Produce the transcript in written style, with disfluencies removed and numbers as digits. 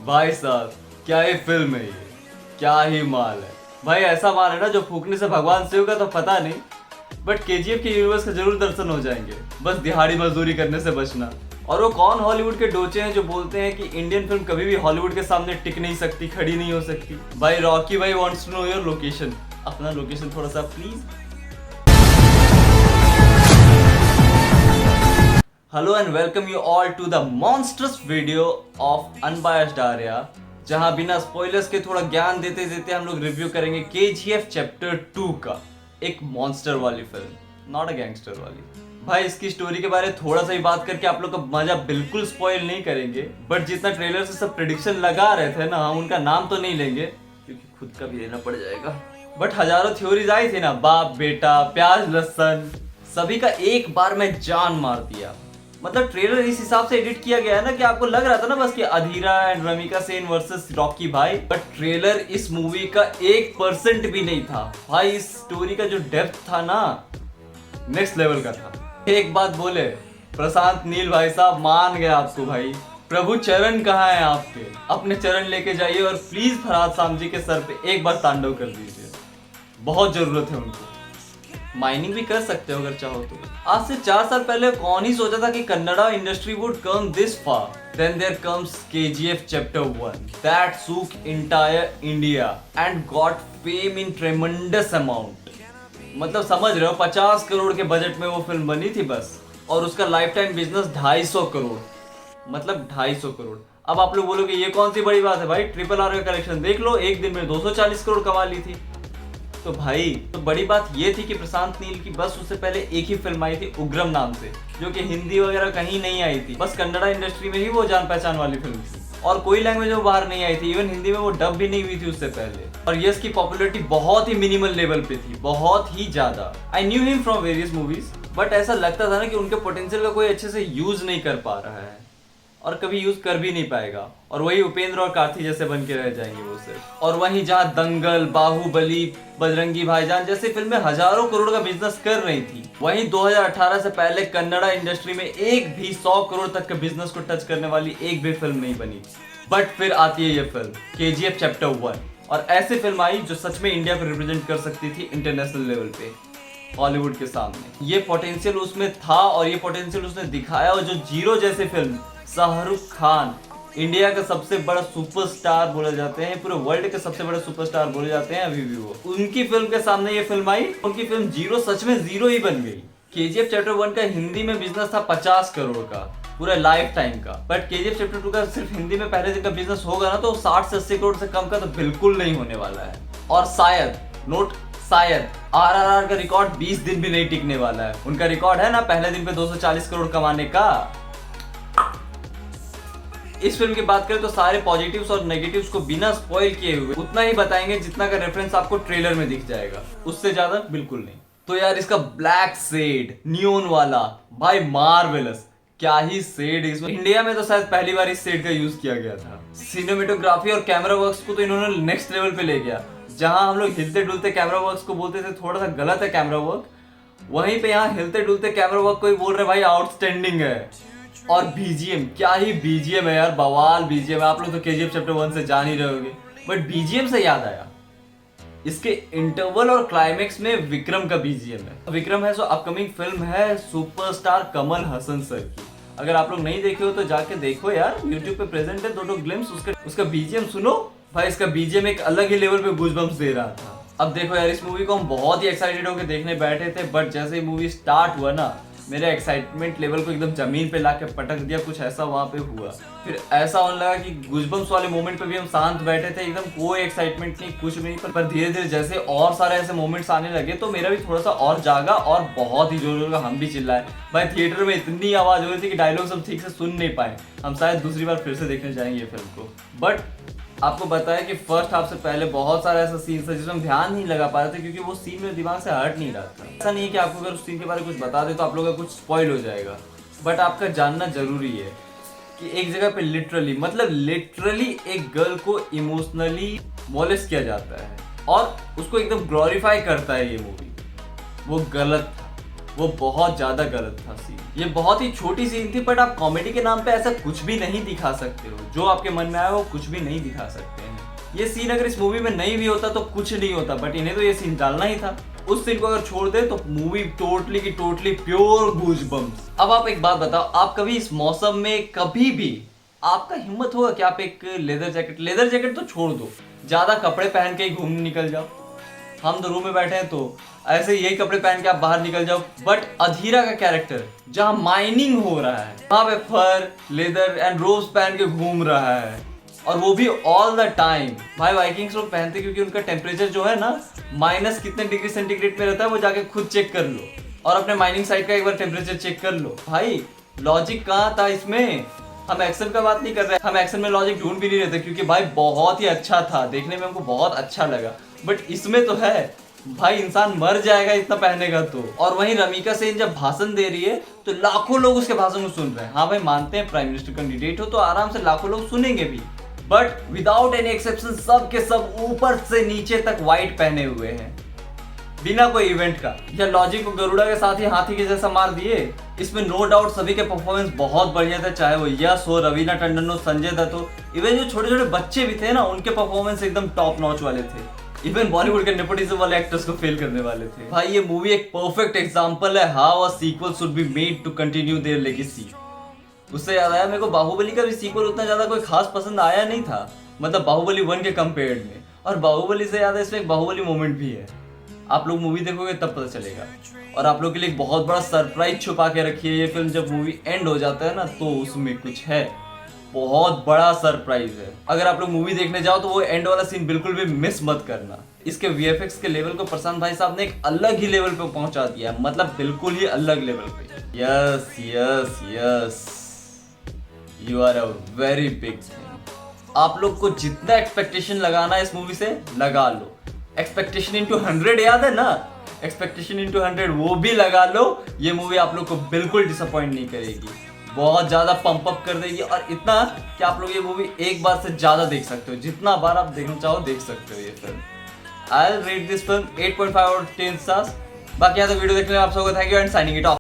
भाई साहब क्या ही फिल्म है ये, क्या ही माल है भाई। ऐसा माल है ना जो फूकने से भगवान शिव का तो पता नहीं, बट केजीएफ के यूनिवर्स के जरूर दर्शन हो जाएंगे। बस दिहाड़ी मजदूरी करने से बचना। और वो कौन हॉलीवुड के डोचे हैं जो बोलते हैं कि इंडियन फिल्म कभी भी हॉलीवुड के सामने टिक नहीं सकती, खड़ी नहीं हो सकती। भाई रॉकी भाई wants to know your location, अपना लोकेशन थोड़ा सा please. Hello and welcome you all to the monsters video of unbiased Arya, जहां बिना स्पॉयलर्स के थोड़ा ज्ञान देते देते हम लोग रिव्यू करेंगे केजीएफ चैप्टर 2 का। एक मॉन्स्टर वाली फिल्म, नॉट अ गैंगस्टर वाली। भाई इसकी स्टोरी के बारे में थोड़ा सा ही बात करके आप लोग का मजा बिल्कुल स्पॉइल नहीं करेंगे, बट जितना ट्रेलर से सब प्रेडिक्शन लगा रहे थे ना, हम उनका नाम तो नहीं लेंगे क्योंकि खुद का भी लेना पड़ जाएगा। बट हजारों थ्योरीज आई थी ना, बाप बेटा प्याज लहसन, सभी का एक बार में जान मार दिया। मतलब ट्रेलर इस हिसाब से एडिट किया गया है ना कि आपको लग रहा था ना बस कि अधीरा एंड रमिका सेन वर्सेस रॉकी भाई, बट ट्रेलर इस मूवी का 1% भी नहीं था भाई। इस स्टोरी का जो डेप्थ था ना, नेक्स्ट लेवल का था। एक बात बोले, प्रशांत नील भाई साहब मान गए आपको भाई। प्रभु चरण कहाँ है आपके, अपने चरण लेके जाइए और प्लीज फरहाद सामजी के सर पे एक बार तांडव कर दीजिए, बहुत जरूरत है उनको। माइनिंग भी कर सकते हो अगर चाहो तो। आज से 4 साल पहले कौन ही सोचा था कि Kannada industry would come this far. Then there comes KGF Chapter 1 that shook entire India and got fame in tremendous amount। मतलब समझ रहे हो, 50 करोड़ के बजट में वो फिल्म बनी थी बस, और उसका लाइफ टाइम बिजनेस 250 करोड़, मतलब 250 करोड़। अब आप लोग बोलोगे ये कौन सी बड़ी बात है भाई, RRR का कलेक्शन देख लो, एक दिन में 240 करोड़ कमा ली थी। तो भाई तो बड़ी बात ये थी कि प्रशांत नील की बस उससे पहले एक ही फिल्म आई थी उग्रम नाम से, जो कि हिंदी वगैरह कहीं नहीं आई थी, बस कन्नड़ा इंडस्ट्री में ही वो जान पहचान वाली फिल्म थी, और कोई लैंग्वेज में बाहर नहीं आई थी। इवन हिंदी में वो डब भी नहीं हुई थी उससे पहले। और यस की पॉपुलैरिटी बहुत ही मिनिमल लेवल पे थी, बहुत ही ज्यादा। I knew him from various movies, but ऐसा लगता था ना कि उनके पोटेंशियल का कोई अच्छे से यूज नहीं कर पा रहा है और कभी यूज कर भी नहीं पाएगा, और वही उपेंद्र और कार्ती जैसे बन के रह जाएंगे वो सिर्फ। और वहीं जहां दंगल, बाहुबली, बजरंगी भाईजान जैसी फिल्में हजारों करोड़ का बिजनेस कर रही थी, वहीं 2018 से पहले कन्नड़ा इंडस्ट्री में एक भी 100 करोड़ तक के बिजनेस को टच करने वाली एक भी फिल्म नहीं बनी। बट फिर आती है ये फिल्म केजीएफ चैप्टर 1, और ऐसी फिल्म आई जो सच में इंडिया को रिप्रेजेंट कर सकती थी इंटरनेशनल लेवल पे, हॉलीवुड के सामने। ये पोटेंशियल उसमें था और ये पोटेंशियल उसने दिखाया। और जो जीरो जैसी फिल्म, शाहरुख खान इंडिया का सबसे बड़ा सुपरस्टार बोले जाते हैं, पूरे वर्ल्ड के सबसे बड़े सुपरस्टार बोले जाते हैं अभी भी वो, उनकी फिल्म के सामने ये फिल्म आई, उनकी फिल्म जीरो सच में जीरो ही बन गई। केजीएफ चैप्टर 1 का हिंदी में बिजनेस था 50 करोड़ का पूरा लाइफ टाइम का, बट केजीएफ चैप्टर 2 का सिर्फ हिंदी में पहले दिन का बिजनेस होगा ना तो 60 से 80 करोड़ से कम का तो बिल्कुल नहीं होने वाला है। और शायद, नोट शायद, RRR का रिकॉर्ड 20 दिन भी नहीं टिकने वाला है। उनका रिकॉर्ड है ना पहले दिन पे 240 करोड़ कमाने का। इस फिल्म की बात करें तो सारे पॉजिटिव्स और नेगेटिव्स को बिना स्पॉइल किए हुए उतना ही बताएंगे जितना का रेफरेंस आपको ट्रेलर में दिख जाएगा, उससे ज्यादा बिल्कुल नहीं। तो यार इसका ब्लैक शेड नियोन वाला भाई मार्वेलस, क्या ही शेड इसमें। इंडिया में तो शायद पहली बार इस शेड का यूज किया गया था। सिनेमेटोग्राफी और कैमरा वर्क्स को तो इन्होंने नेक्स्ट लेवल पे ले गया। जहां हम लोग हिलते डुलते कैमरा वर्क्स को बोलते थे थोड़ा सा गलत है कैमरा वर्क, वहीं पे यहाँ हिलते डुलते कैमरा वर्क को ही बोल रहे भाई आउटस्टैंडिंग है। और बीजीएम, क्या ही बीजीएम है यार, बवाल बीजीएम है। आप लोग तो केजीएफ चैप्टर 1 से जान ही रहोगे, बट बीजीएम से याद आया, इसके इंटरवल और क्लाइमेक्स में विक्रम का बीजीएम है। विक्रम है सो अपकमिंग फिल्म है सुपरस्टार कमल हसन सर की। अगर आप लोग नहीं देखे हो तो जाके देखो यार, यूट्यूब पे प्रेजेंट है दो ग्लिम्स, उसका बीजीएम सुनो भाई। इसका बीजीएम एक अलग ही लेवल पे गूज़बम्प्स दे रहा था। अब देखो यार, इस मूवी को हम बहुत ही एक्साइटेड होकर देखने बैठे थे, बट जैसे ही मूवी स्टार्ट हुआ ना, मेरे एक्साइटमेंट लेवल को एकदम जमीन पे लाके पटक दिया। कुछ ऐसा वहां पे हुआ, फिर ऐसा होने लगा कि गूज़बम्प्स वाले मोमेंट पे भी हम शांत बैठे थे, एकदम कोई एक्साइटमेंट नहीं, कुछ भी नहीं। पर धीरे धीरे जैसे और सारे ऐसे मोमेंट्स आने लगे तो मेरा भी थोड़ा सा और जागा, और बहुत ही जोर जोर का हम भी चिल्लाए भाई। थिएटर में इतनी आवाज हो रही थी कि डायलॉग्स हम ठीक से सुन नहीं पाए। हम शायद दूसरी बार फिर से देखने जाएंगे ये फिल्म को। बट आपको बताया कि फर्स्ट हाफ से पहले बहुत सारे ऐसा सीन था जिसमें हम ध्यान नहीं लगा पा रहे थे, क्योंकि वो सीन मेरे दिमाग से हट नहीं रहा था। ऐसा नहीं है कि आपको अगर उस सीन के बारे में कुछ बता दे तो आप लोगों का कुछ स्पॉइल हो जाएगा, बट आपका जानना जरूरी है कि एक जगह पे लिटरली एक गर्ल को इमोशनली मोलेस्ट किया जाता है और उसको एकदम ग्लोरीफाई करता है ये मूवी। वो गलत था, वो बहुत ज्यादा गलत था सीन। ये बहुत ही छोटी सीन थी, बट आप कॉमेडी के नाम पे ऐसा कुछ भी नहीं दिखा सकते हो। जो आपके मन में आया वो कुछ भी नहीं दिखा सकते हैं। ये सीन अगर इस मूवी में नहीं भी होता तो कुछ नहीं होता, बट इन्हें तो ये सीन डालना ही था। उस सीन को अगर छोड़ दे तो मूवी टोटली की टोटली प्योर गूजबम्प्स। अब आप एक बात बताओ, आप कभी इस मौसम में कभी भी आपका हिम्मत होगा कि आप एक लेदर जैकेट तो छोड़ दो, ज्यादा कपड़े पहन के ही घूमने निकल जाओ। हम तो रूम में बैठे हैं तो ऐसे यही कपड़े पहन के आप बाहर निकल जाओ। बट अधीरा का कैरेक्टर जहां माइनिंग हो रहा है वहां पे फर, लेदर एंड रोज पहन के घूम रहा है, और वो भी ऑल द टाइम। भाई वाइकिंग्स लोग पहनते क्योंकि उनका टेम्परेचर जो है ना माइनस कितने डिग्री सेंटीग्रेड में रहता है, वो जाके खुद चेक कर लो, और अपने माइनिंग साइट का एक बार टेम्परेचर चेक कर लो। भाई लॉजिक कहाँ था इसमें? हम एक्शन का बात नहीं कर रहे, हम एक्शन में लॉजिक ढूंढ भी नहीं रहे थे, क्योंकि भाई बहुत ही अच्छा था, देखने में हमको बहुत अच्छा लगा। बट इसमें तो है भाई इंसान मर जाएगा इतना पहनेगा तो। और वहीं रमिका सेन जब भाषण दे रही है तो लाखों लोग उसके भाषण को सुन रहे हैं। हाँ भाई मानते हैं प्राइम मिनिस्टर कैंडिडेट हो तो आराम से लाखों लोग सुनेंगे भी, बट विदाउट एनी एक्सेप्शन सब के सब ऊपर से नीचे तक व्हाइट पहने हुए हैं बिना कोई इवेंट का। यह लॉजिक को गरुड़ा के साथ ही हाथी के जैसा मार दिए। इसमें नो डाउट सभी के परफॉर्मेंस बहुत बढ़िया थे, चाहे वो यश हो, रवीना टंडन हो, संजय दत्त हो, इवन जो छोटे छोटे बच्चे भी थे ना उनके परफॉर्मेंस एकदम टॉप नॉच वाले थे। इवन बॉलीवुड के नेपोटिज्म वाले एक्टर्स को फेल करने वाले थे। भाई ये मूवी एक परफेक्ट एग्जांपल है how a sequel should be made to continue their legacy. उससे याद आया मेरे को बाहुबली का भी सीक्वल उतना ज्यादा कोई खास पसंद आया नहीं था, मतलब बाहुबली 1 के कंपेयर्ड में। और बाहुबली से ज्यादा इसमें एक बाहुबली मोमेंट भी है, आप लोग मूवी देखोगे तब पता चलेगा। और आप लोग के लिए एक बहुत बड़ा सरप्राइज छुपा के रखी है ये फिल्म। जब मूवी एंड हो जाता है ना तो उसमें कुछ है, बहुत बड़ा सरप्राइज है। अगर आप लोग मूवी देखने जाओ तो वो एंड वाला सीन बिल्कुल भी मिस मत करना। इसके वीएफएक्स के लेवल को प्रशांत भाई साहब ने एक अलग ही लेवल पे पहुंचा दिया, मतलब बिल्कुल ही अलग लेवल पे। Yes yes yes, you are a very big thing. आप लोग को जितना एक्सपेक्टेशन लगाना है इस मूवी से लगा लो। एक्सपेक्टेशन इंटू 100 याद है ना, एक्सपेक्टेशन इंटू 100 वो भी लगा लो। ये मूवी आप लोग को बिल्कुल डिसअपॉइंट नहीं करेगी, बहुत ज्यादा पंप अप कर देगी। और इतना कि आप लोग ये मूवी एक बार से ज्यादा देख सकते हो, जितना बार आप देखना चाहो देख सकते हो ये film. I will rate this film 8.5 out of 10 stars. बाकी यहाँ तक वीडियो देखने में आप सबको thank you and signing it of.